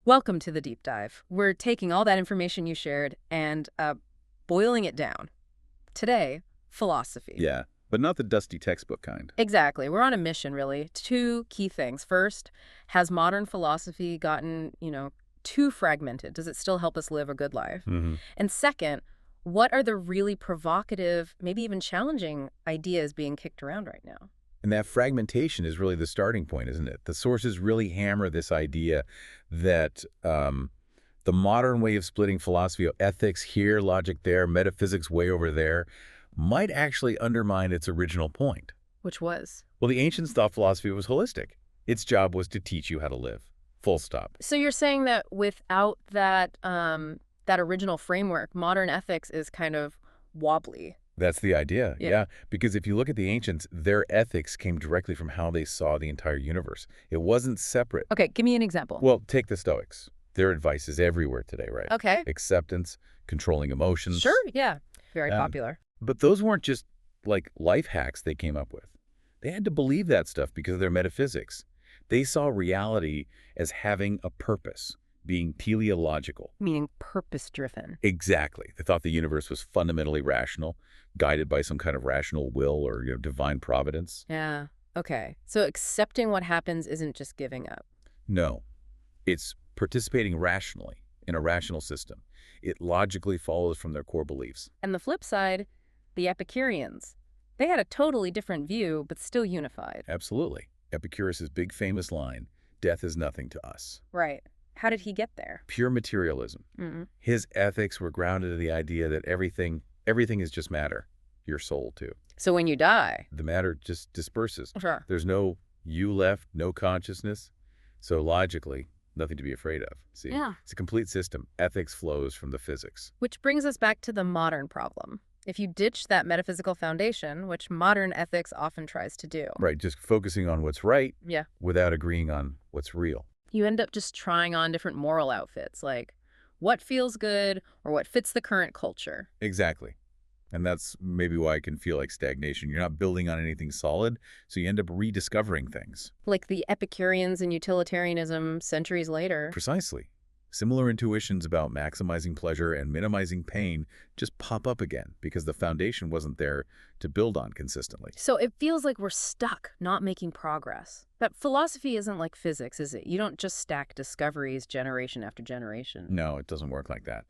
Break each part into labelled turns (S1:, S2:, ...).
S1: Welcome to the deep dive. We're taking all that information you shared and boiling it down. Today, philosophy.
S2: Yeah, but not the dusty textbook kind.
S1: Exactly. We're on a mission, really. Two key things. First, has modern philosophy gotten, too fragmented? Does it still help us live a good life? And second, what are the really provocative, maybe even challenging ideas being kicked around right now?
S2: And that fragmentation is really the starting point, isn't it? The sources really hammer this idea that the modern way of splitting philosophy of ethics here, logic there, metaphysics way over there, might actually undermine its original point.
S1: Which was?
S2: Well, the ancients thought philosophy was holistic. Its job was to teach you how to live. Full stop.
S1: So you're saying that without that that original framework, modern ethics is kind of wobbly.
S2: That's the idea, yeah. Because if you look at the ancients, their ethics came directly from how they saw the entire universe. It wasn't separate.
S1: Okay, give me an example.
S2: Well, take the Stoics. Their advice is everywhere today, right?
S1: Okay.
S2: Acceptance, controlling emotions.
S1: Sure, yeah. Very popular.
S2: But those weren't just like life hacks they came up with. They had to believe that stuff because of their metaphysics. They saw reality as having a purpose, being teleological.
S1: Meaning purpose-driven.
S2: Exactly. They thought the universe was fundamentally rational, guided by some kind of rational will or divine providence.
S1: Yeah. Okay. So accepting what happens isn't just giving up.
S2: No. It's participating rationally in a rational system. It logically follows from their core beliefs.
S1: And the flip side, the Epicureans. They had a totally different view, but still unified.
S2: Absolutely. Epicurus' big famous line, death is nothing to us.
S1: Right. How did he get there?
S2: Pure materialism. His ethics were grounded in the idea that everything is just matter. Your soul, too.
S1: So when you die?
S2: The matter just disperses.
S1: Sure.
S2: There's no you left, no consciousness. So logically, nothing to be afraid of. See?
S1: Yeah.
S2: It's a complete system. Ethics flows from the physics.
S1: Which brings us back to the modern problem. If you ditch that metaphysical foundation, which modern ethics often tries to do.
S2: Right, just focusing on what's right
S1: Yeah.
S2: without agreeing on what's real.
S1: You end up just trying on different moral outfits, like what feels good or what fits the current culture.
S2: Exactly. And that's maybe why it can feel like stagnation. You're not building on anything solid, so you end up rediscovering things.
S1: Like the Epicureans and utilitarianism centuries later.
S2: Precisely. Similar intuitions about maximizing pleasure and minimizing pain just pop up again because the foundation wasn't there to build on consistently.
S1: So it feels like we're stuck, not making progress. But philosophy isn't like physics, is it? You don't just stack discoveries generation after generation.
S2: No, it doesn't work like that.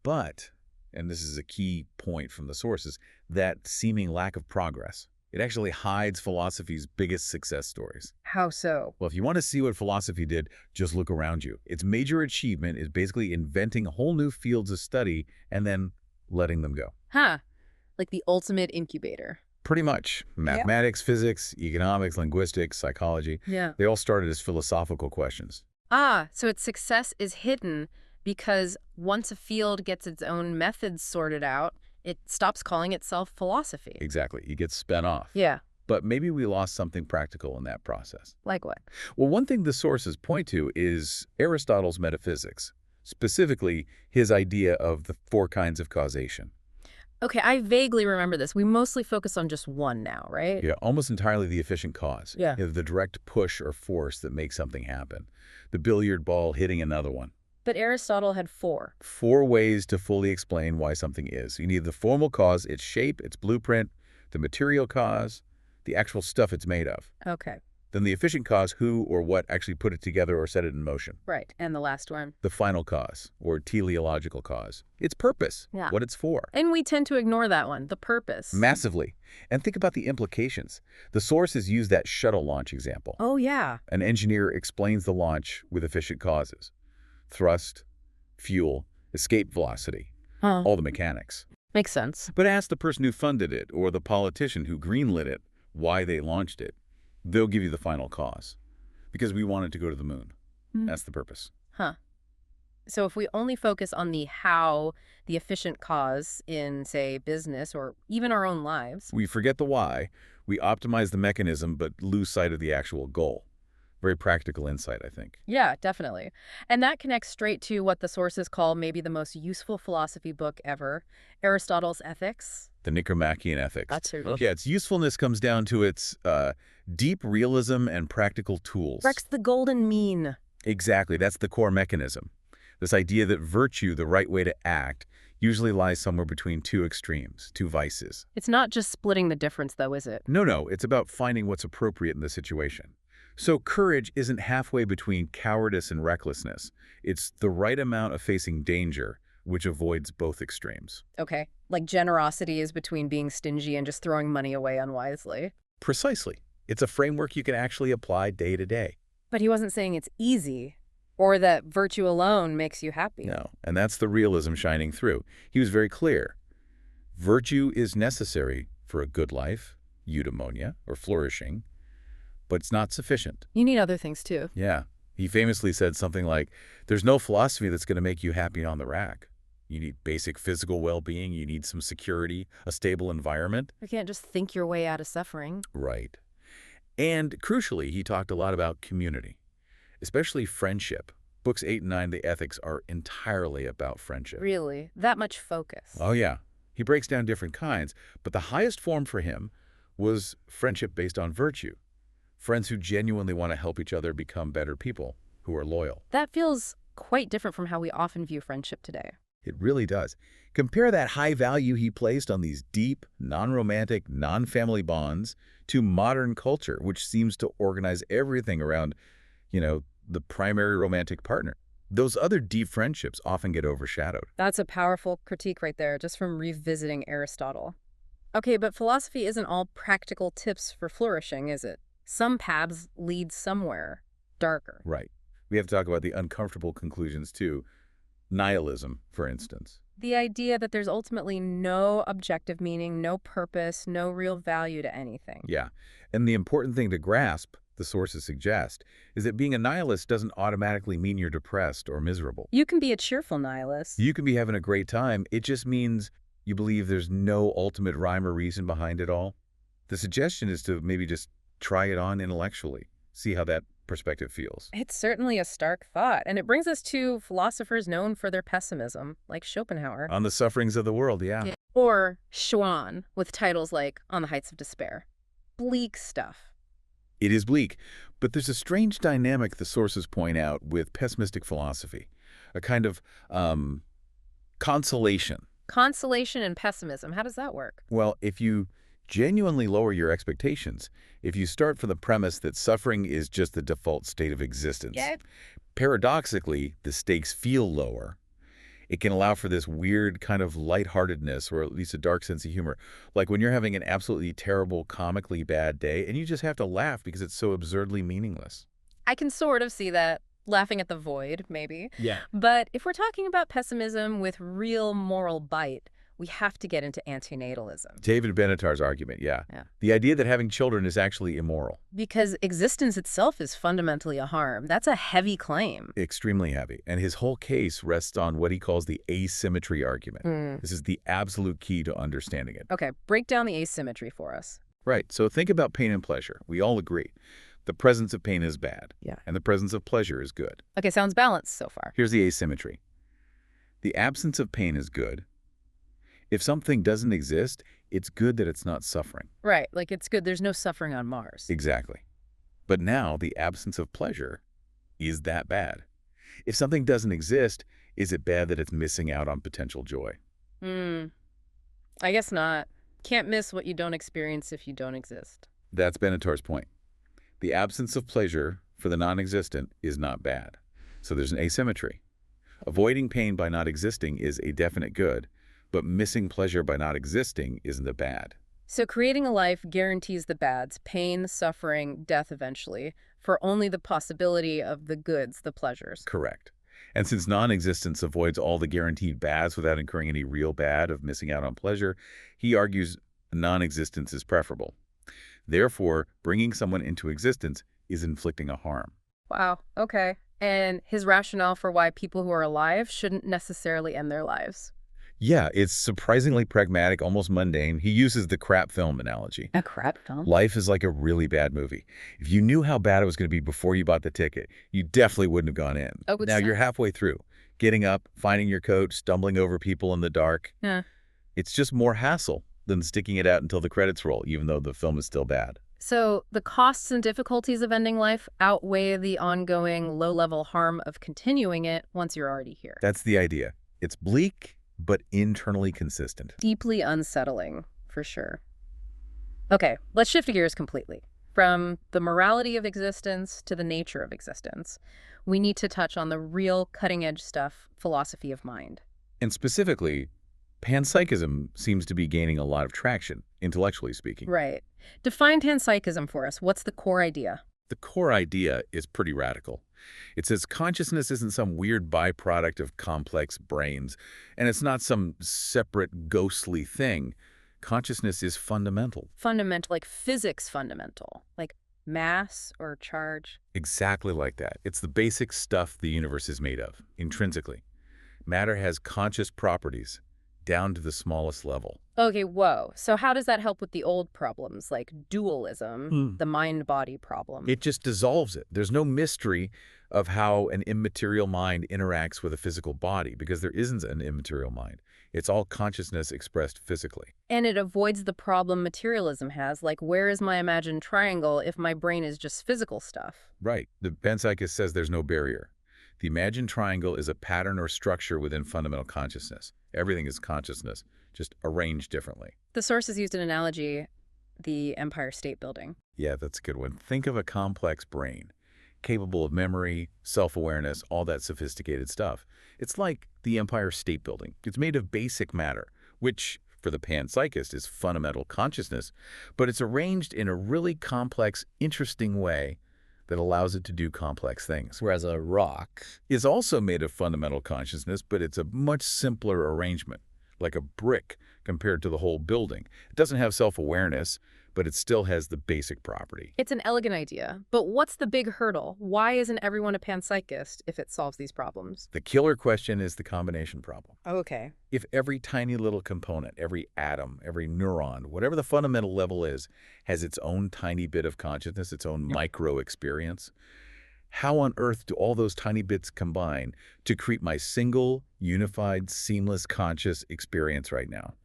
S2: But, and this is a key point from the sources, that seeming lack of progress, it actually hides philosophy's biggest success stories.
S1: How so?
S2: Well, if you want to see what philosophy did, just look around you. Its major achievement is basically inventing whole new fields of study and then letting them go.
S1: Huh. Like the ultimate incubator.
S2: Pretty much. Mathematics, physics, economics, linguistics, psychology.
S1: Yeah.
S2: They all started as philosophical questions.
S1: Ah, so its success is hidden because once a field gets its own methods sorted out, it stops calling itself philosophy.
S2: Exactly. It gets spun off.
S1: Yeah.
S2: But maybe we lost something practical in that process.
S1: Like what?
S2: Well, one thing the sources point to is Aristotle's metaphysics, specifically his idea of the 4 kinds of causation.
S1: Okay, I vaguely remember this. We mostly focus on just one now, right?
S2: Yeah, almost entirely the efficient cause.
S1: Yeah.
S2: The direct push or force that makes something happen. The billiard ball hitting another one.
S1: But Aristotle had 4.
S2: 4 ways to fully explain why something is. You need the formal cause, its shape, its blueprint, the material cause, the actual stuff it's made of.
S1: Okay.
S2: Then the efficient cause, who or what actually put it together or set it in motion.
S1: Right. And the last one?
S2: The final cause, or teleological cause. Its purpose,
S1: Yeah.
S2: what it's for.
S1: And we tend to ignore that one, the purpose.
S2: Massively. And think about the implications. The sources use that shuttle launch example.
S1: Oh, yeah.
S2: An engineer explains the launch with efficient causes. Thrust, fuel, escape velocity, all the mechanics.
S1: Makes sense.
S2: But ask the person who funded it or the politician who greenlit it why they launched it. They'll give you the final cause. Because we wanted to go to the moon. That's the purpose.
S1: Huh. So if we only focus on the how, the efficient cause in, say, business or even our own lives.
S2: We forget the why, we optimize the mechanism but lose sight of the actual goal. Very practical insight, I think.
S1: Yeah, definitely. And that connects straight to what the sources call maybe the most useful philosophy book ever, Aristotle's Ethics.
S2: The Nicomachean Ethics.
S1: That's it.
S2: Yeah, its usefulness comes down to its deep realism and practical tools.
S1: Rex the golden mean.
S2: Exactly. That's the core mechanism. This idea that virtue, the right way to act, usually lies somewhere between two extremes, two vices.
S1: It's not just splitting the difference, though, is it?
S2: No, it's about finding what's appropriate in the situation. So courage isn't halfway between cowardice and recklessness. It's the right amount of facing danger, which avoids both extremes.
S1: Okay. Like generosity is between being stingy and just throwing money away unwisely.
S2: Precisely. It's a framework you can actually apply day to day.
S1: But he wasn't saying it's easy or that virtue alone makes you happy.
S2: No, and that's the realism shining through. He was very clear. Virtue is necessary for a good life, eudaimonia, or flourishing, but it's not sufficient.
S1: You need other things, too.
S2: Yeah. He famously said something like, there's no philosophy that's going to make you happy on the rack. You need basic physical well-being, you need some security, a stable environment.
S1: You can't just think your way out of suffering.
S2: Right. And crucially, he talked a lot about community, especially friendship. Books 8 and 9, the ethics, are entirely about friendship.
S1: Really? That much focus?
S2: Oh, yeah. He breaks down different kinds, but the highest form for him was friendship based on virtue. Friends who genuinely want to help each other become better people, who are loyal.
S1: That feels quite different from how we often view friendship today.
S2: It really does. Compare that high value he placed on these deep, non-romantic, non-family bonds to modern culture, which seems to organize everything around, the primary romantic partner. Those other deep friendships often get overshadowed.
S1: That's a powerful critique right there, just from revisiting Aristotle. Okay, but philosophy isn't all practical tips for flourishing, is it? Some paths lead somewhere darker.
S2: Right. We have to talk about the uncomfortable conclusions, too. Nihilism, for instance.
S1: The idea that there's ultimately no objective meaning, no purpose, no real value to anything.
S2: Yeah. And the important thing to grasp, the sources suggest, is that being a nihilist doesn't automatically mean you're depressed or miserable.
S1: You can be a cheerful nihilist.
S2: You can be having a great time. It just means you believe there's no ultimate rhyme or reason behind it all. The suggestion is to maybe just try it on intellectually, see how that perspective feels.
S1: It's certainly a stark thought, and it brings us to philosophers known for their pessimism, like Schopenhauer.
S2: On the sufferings of the world, yeah.
S1: Or Schwann, with titles like On the Heights of Despair. Bleak stuff.
S2: It is bleak, but there's a strange dynamic the sources point out with pessimistic philosophy, a kind of consolation.
S1: Consolation and pessimism, how does that work?
S2: Well, if you genuinely lower your expectations, if you start from the premise that suffering is just the default state of existence, paradoxically, the stakes feel lower. It can allow for this weird kind of lightheartedness, or at least a dark sense of humor. Like when you're having an absolutely terrible, comically bad day, and you just have to laugh because it's so absurdly meaningless.
S1: I can sort of see that. Laughing at the void, maybe.
S2: Yeah.
S1: But if we're talking about pessimism with real moral bite, we have to get into antinatalism.
S2: David Benatar's argument, yeah. The idea that having children is actually immoral.
S1: Because existence itself is fundamentally a harm. That's a heavy claim.
S2: Extremely heavy. And his whole case rests on what he calls the asymmetry argument. This is the absolute key to understanding it.
S1: Okay, break down the asymmetry for us.
S2: Right. So think about pain and pleasure. We all agree. The presence of pain is bad.
S1: Yeah.
S2: And the presence of pleasure is good.
S1: Okay, sounds balanced so far.
S2: Here's the asymmetry. The absence of pain is good. If something doesn't exist, it's good that it's not suffering.
S1: Right, like it's good there's no suffering on Mars.
S2: Exactly. But now the absence of pleasure, is that bad? If something doesn't exist, is it bad that it's missing out on potential joy?
S1: I guess not. Can't miss what you don't experience if you don't exist.
S2: That's Benatar's point. The absence of pleasure for the non-existent is not bad. So there's an asymmetry. Avoiding pain by not existing is a definite good, but missing pleasure by not existing isn't a bad.
S1: So creating a life guarantees the bads, pain, suffering, death eventually, for only the possibility of the goods, the pleasures.
S2: Correct. And since non-existence avoids all the guaranteed bads without incurring any real bad of missing out on pleasure, he argues non-existence is preferable. Therefore, bringing someone into existence is inflicting a harm.
S1: Wow, okay. And his rationale for why people who are alive shouldn't necessarily end their lives.
S2: Yeah, it's surprisingly pragmatic, almost mundane. He uses the crap film analogy.
S1: A crap film?
S2: Life is like a really bad movie. If you knew how bad it was going to be before you bought the ticket, you definitely wouldn't have gone in.
S1: Oh,
S2: now you're halfway through, getting up, finding your coat, stumbling over people in the dark.
S1: Yeah.
S2: It's just more hassle than sticking it out until the credits roll, even though the film is still bad.
S1: So the costs and difficulties of ending life outweigh the ongoing low-level harm of continuing it once you're already here.
S2: That's the idea. It's bleak, but internally consistent.
S1: Deeply unsettling, for sure. Okay, let's shift gears completely. From the morality of existence to the nature of existence, we need to touch on the real cutting-edge stuff, philosophy of mind.
S2: And specifically, panpsychism seems to be gaining a lot of traction, intellectually speaking.
S1: Right. Define panpsychism for us. What's the core idea?
S2: The core idea is pretty radical. It says consciousness isn't some weird byproduct of complex brains, and it's not some separate ghostly thing. Consciousness is fundamental.
S1: Fundamental, like physics fundamental, like mass or charge.
S2: Exactly like that. It's the basic stuff the universe is made of, intrinsically. Matter has conscious properties, down to the smallest level.
S1: Okay, whoa. So how does that help with the old problems, like dualism, the mind-body problem?
S2: It just dissolves it. There's no mystery of how an immaterial mind interacts with a physical body, because there isn't an immaterial mind. It's all consciousness expressed physically.
S1: And it avoids the problem materialism has, like where is my imagined triangle if my brain is just physical stuff?
S2: Right. The panpsychist says there's no barrier. The imagined triangle is a pattern or structure within fundamental consciousness. Everything is consciousness, just arranged differently.
S1: The sources used an analogy, the Empire State Building.
S2: Yeah, that's a good one. Think of a complex brain, capable of memory, self-awareness, all that sophisticated stuff. It's like the Empire State Building. It's made of basic matter, which, for the panpsychist, is fundamental consciousness, but it's arranged in a really complex, interesting way that allows it to do complex things.
S3: Whereas a rock
S2: Is also made of fundamental consciousness, but it's a much simpler arrangement, like a brick compared to the whole building. It doesn't have self-awareness, but it still has the basic property.
S1: It's an elegant idea, but what's the big hurdle? Why isn't everyone a panpsychist if it solves these problems?
S2: The killer question is the combination problem.
S1: Okay.
S2: If every tiny little component, every atom, every neuron, whatever the fundamental level is, has its own tiny bit of consciousness, its own micro experience, how on earth do all those tiny bits combine to create my single, unified, seamless, conscious experience right now?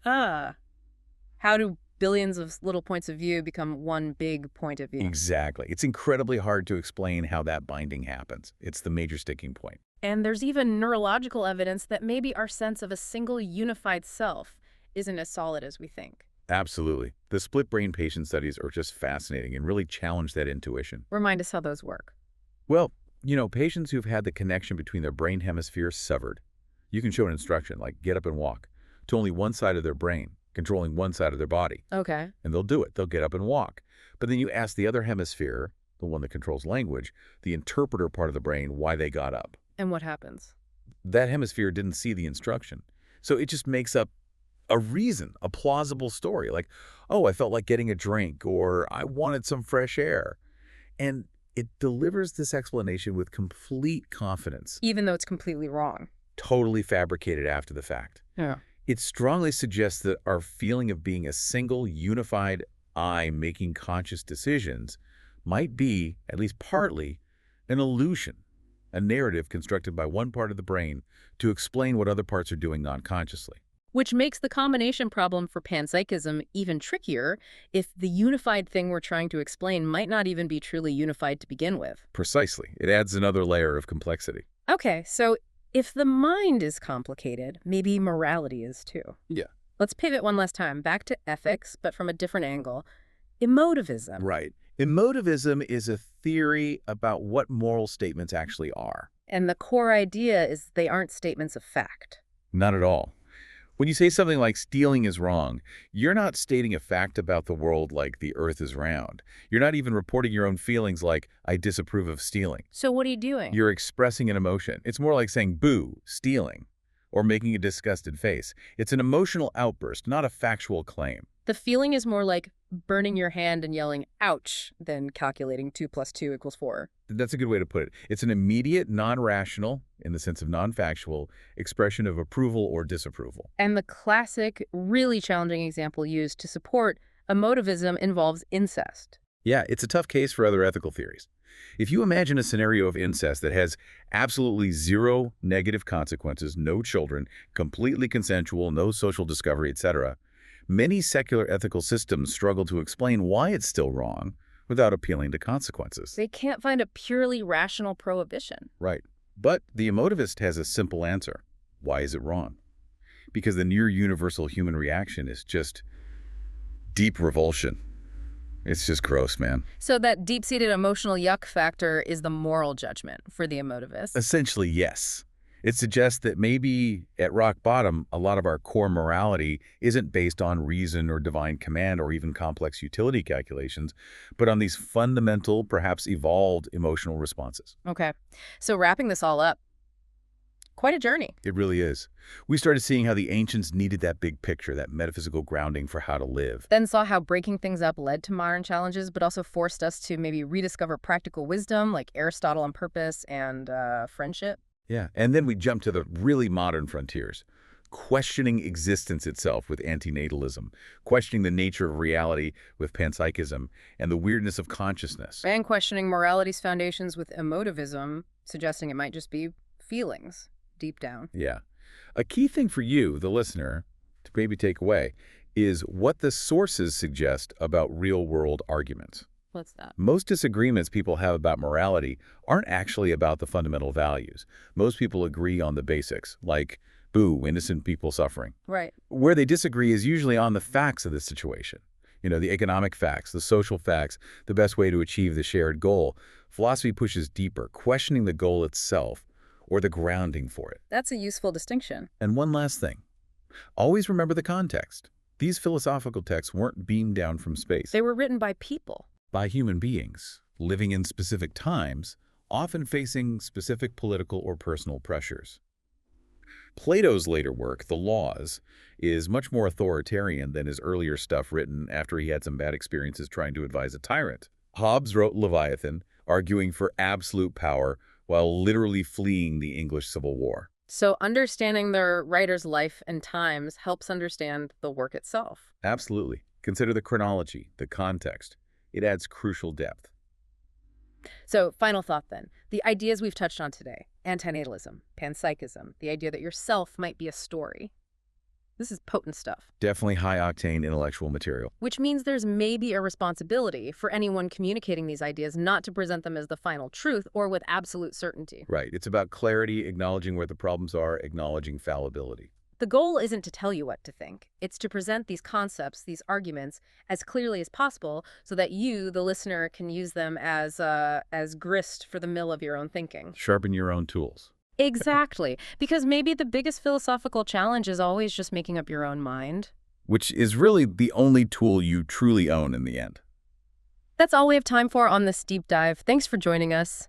S1: How do billions of little points of view become one big point of view?
S2: Exactly. It's incredibly hard to explain how that binding happens. It's the major sticking point.
S1: And there's even neurological evidence that maybe our sense of a single unified self isn't as solid as we think.
S2: Absolutely. The split brain patient studies are just fascinating and really challenge that intuition.
S1: Remind us how those work.
S2: Well, patients who've had the connection between their brain hemispheres severed, you can show an instruction like get up and walk to only one side of their brain, controlling one side of their body.
S1: Okay.
S2: And they'll do it. They'll get up and walk. But then you ask the other hemisphere, the one that controls language, the interpreter part of the brain, why they got up.
S1: And what happens?
S2: That hemisphere didn't see the instruction. So it just makes up a reason, a plausible story. Like, oh, I felt like getting a drink, or I wanted some fresh air. And it delivers this explanation with complete confidence.
S1: Even though it's completely wrong.
S2: Totally fabricated after the fact.
S1: Yeah.
S2: It strongly suggests that our feeling of being a single, unified I making conscious decisions might be, at least partly, an illusion, a narrative constructed by one part of the brain to explain what other parts are doing non-consciously.
S1: Which makes the combination problem for panpsychism even trickier if the unified thing we're trying to explain might not even be truly unified to begin with.
S2: Precisely. It adds another layer of complexity.
S1: Okay, so if the mind is complicated, maybe morality is too.
S2: Yeah.
S1: Let's pivot one last time, back to ethics, but from a different angle. Emotivism.
S2: Right. Emotivism is a theory about what moral statements actually are.
S1: And the core idea is they aren't statements of fact.
S2: Not at all. When you say something like stealing is wrong, you're not stating a fact about the world like the earth is round. You're not even reporting your own feelings like, I disapprove of stealing.
S1: So what are you doing?
S2: You're expressing an emotion. It's more like saying, boo, stealing, or making a disgusted face. It's an emotional outburst, not a factual claim.
S1: The feeling is more like burning your hand and yelling, ouch, than calculating 2 + 2 = 4.
S2: That's a good way to put it. It's an immediate, non-rational, in the sense of non-factual, expression of approval or disapproval.
S1: And the classic, really challenging example used to support emotivism involves incest.
S2: Yeah, it's a tough case for other ethical theories. If you imagine a scenario of incest that has absolutely zero negative consequences, no children, completely consensual, no social discovery, etc., many secular ethical systems struggle to explain why it's still wrong, without appealing to consequences.
S1: They can't find a purely rational prohibition.
S2: Right. But the emotivist has a simple answer. Why is it wrong? Because the near universal human reaction is just deep revulsion. It's just gross, man.
S1: So that deep-seated emotional yuck factor is the moral judgment for the emotivist.
S2: Essentially, yes. It suggests that maybe at rock bottom, a lot of our core morality isn't based on reason or divine command or even complex utility calculations, but on these fundamental, perhaps evolved emotional responses.
S1: Okay. So wrapping this all up, quite a journey.
S2: It really is. We started seeing how the ancients needed that big picture, that metaphysical grounding for how to live.
S1: Then saw how breaking things up led to modern challenges, but also forced us to maybe rediscover practical wisdom like Aristotle on purpose and friendship.
S2: Yeah, and then we jumped to the really modern frontiers, questioning existence itself with antinatalism, questioning the nature of reality with panpsychism, and the weirdness of consciousness.
S1: And questioning morality's foundations with emotivism, suggesting it might just be feelings deep down.
S2: Yeah. A key thing for you, the listener, to maybe take away is what the sources suggest about real-world arguments.
S1: What's that?
S2: Most disagreements people have about morality aren't actually about the fundamental values. Most people agree on the basics, like, boo, innocent people suffering.
S1: Right.
S2: Where they disagree is usually on the facts of the situation. You know, the economic facts, the social facts, the best way to achieve the shared goal. Philosophy pushes deeper, questioning the goal itself or the grounding for it.
S1: That's a useful distinction.
S2: And one last thing. Always remember the context. These philosophical texts weren't beamed down from space.
S1: They were written by people.
S2: By human beings, living in specific times, often facing specific political or personal pressures. Plato's later work, The Laws, is much more authoritarian than his earlier stuff written after he had some bad experiences trying to advise a tyrant. Hobbes wrote Leviathan, arguing for absolute power while literally fleeing the English Civil War.
S1: So understanding the writer's life and times helps understand the work itself.
S2: Absolutely. Consider the chronology, the context. It adds crucial depth.
S1: So final thought then. The ideas we've touched on today, antinatalism, panpsychism, the idea that yourself might be a story. This is potent stuff.
S2: Definitely high-octane intellectual material.
S1: Which means there's maybe a responsibility for anyone communicating these ideas not to present them as the final truth or with absolute certainty.
S2: Right. It's about clarity, acknowledging where the problems are, acknowledging fallibility.
S1: The goal isn't to tell you what to think. It's to present these concepts, these arguments, as clearly as possible so that you, the listener, can use them as grist for the mill of your own thinking.
S2: Sharpen your own tools.
S1: Exactly. Because maybe the biggest philosophical challenge is always just making up your own mind.
S2: Which is really the only tool you truly own in the end.
S1: That's all we have time for on this deep dive. Thanks for joining us.